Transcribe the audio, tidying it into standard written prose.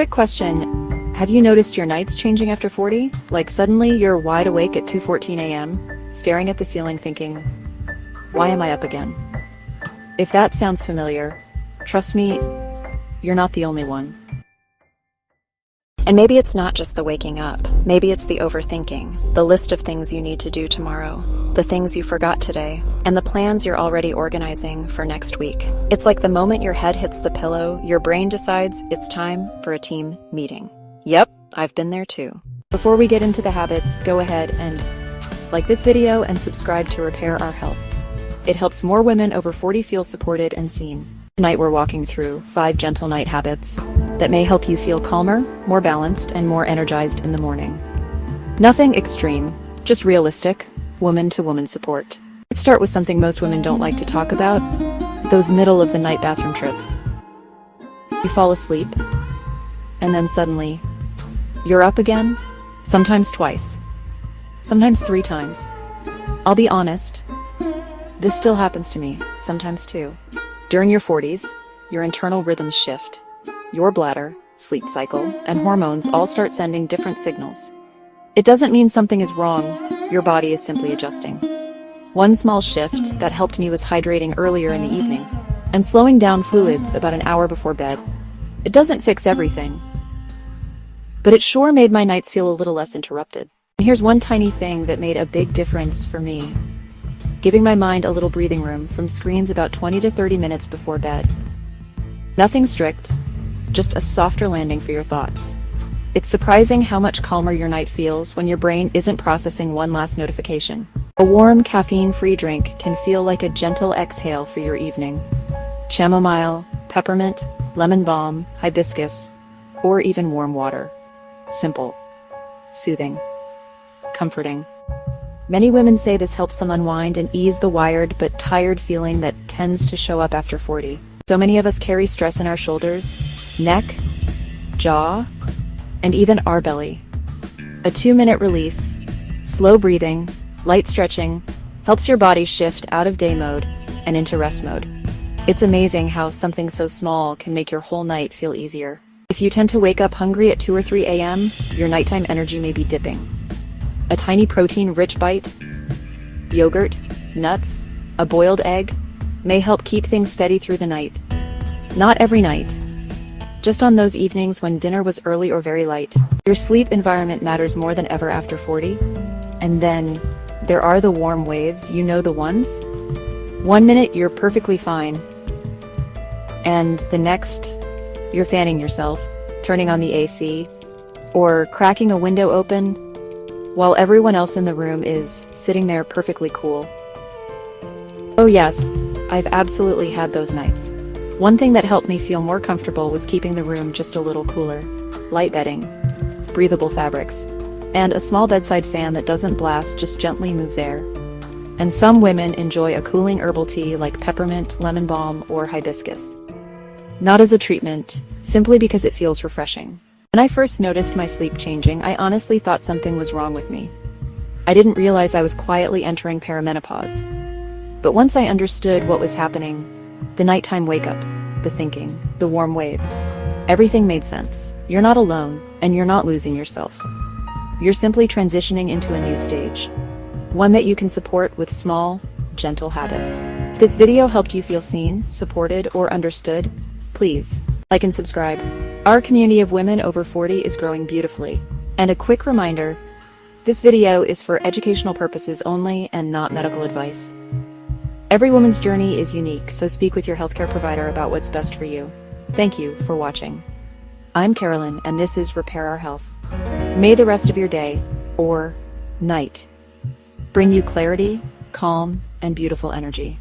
Quick question. Have you noticed your nights changing after 40? Like suddenly you're wide awake at 2:14 a.m., staring at the ceiling thinking, why am I up again? If that sounds familiar, trust me, you're not the only one. And maybe it's not just the waking up. Maybe it's the overthinking, the list of things you need to do tomorrow, the things you forgot today, and the plans you're already organizing for next week. It's like the moment your head hits the pillow, your brain decides it's time for a team meeting. Yep, I've been there too. Before we get into the habits, go ahead and like this video and subscribe to Repair Our Health. It helps more women over 40 feel supported and seen. Tonight we're walking through 5 gentle night habits that may help you feel calmer, more balanced, and more energized in the morning. Nothing extreme, just realistic, woman-to-woman support. Let's start with something most women don't like to talk about, those middle-of-the-night bathroom trips. You fall asleep, and then suddenly, you're up again, sometimes twice, sometimes 3 times. I'll be honest, this still happens to me, sometimes too. During your 40s, your internal rhythms shift. Your bladder, sleep cycle, and hormones all start sending different signals. It doesn't mean something is wrong, your body is simply adjusting. One small shift that helped me was hydrating earlier in the evening, and slowing down fluids about an hour before bed. It doesn't fix everything, but it sure made my nights feel a little less interrupted. And here's one tiny thing that made a big difference for me. Giving my mind a little breathing room from screens about 20 to 30 minutes before bed. Nothing strict, just a softer landing for your thoughts. It's surprising how much calmer your night feels when your brain isn't processing one last notification. A warm, caffeine-free drink can feel like a gentle exhale for your evening. Chamomile, peppermint, lemon balm, hibiscus, or even warm water. Simple, soothing, comforting. Many women say this helps them unwind and ease the wired but tired feeling that tends to show up after 40. So many of us carry stress in our shoulders, neck, jaw, and even our belly. A 2-minute release, slow breathing, light stretching, helps your body shift out of day mode and into rest mode. It's amazing how something so small can make your whole night feel easier. If you tend to wake up hungry at 2 or 3 a.m., your nighttime energy may be dipping. A tiny protein-rich bite, yogurt, nuts, a boiled egg, may help keep things steady through the night. Not every night. Just on those evenings when dinner was early or very light. Your sleep environment matters more than ever after 40. And then, there are the warm waves, you know the ones? 1 minute you're perfectly fine. And the next, you're fanning yourself, turning on the AC, or cracking a window open, while everyone else in the room is sitting there perfectly cool. Oh yes, I've absolutely had those nights. One thing that helped me feel more comfortable was keeping the room just a little cooler. Light bedding, breathable fabrics, and a small bedside fan that doesn't blast, just gently moves air. And some women enjoy a cooling herbal tea like peppermint, lemon balm, or hibiscus. Not as a treatment, simply because it feels refreshing. When I first noticed my sleep changing, I honestly thought something was wrong with me. I didn't realize I was quietly entering perimenopause. But once I understood what was happening, the nighttime wake-ups, the thinking, the warm waves, everything made sense. You're not alone, and you're not losing yourself. You're simply transitioning into a new stage. One that you can support with small, gentle habits. If this video helped you feel seen, supported, or understood, please like and subscribe. Our community of women over 40 is growing beautifully. And a quick reminder, this video is for educational purposes only and not medical advice. Every woman's journey is unique, so speak with your healthcare provider about what's best for you. Thank you for watching. I'm Carolyn, and this is Repair Our Health. May the rest of your day, or night, bring you clarity, calm, and beautiful energy.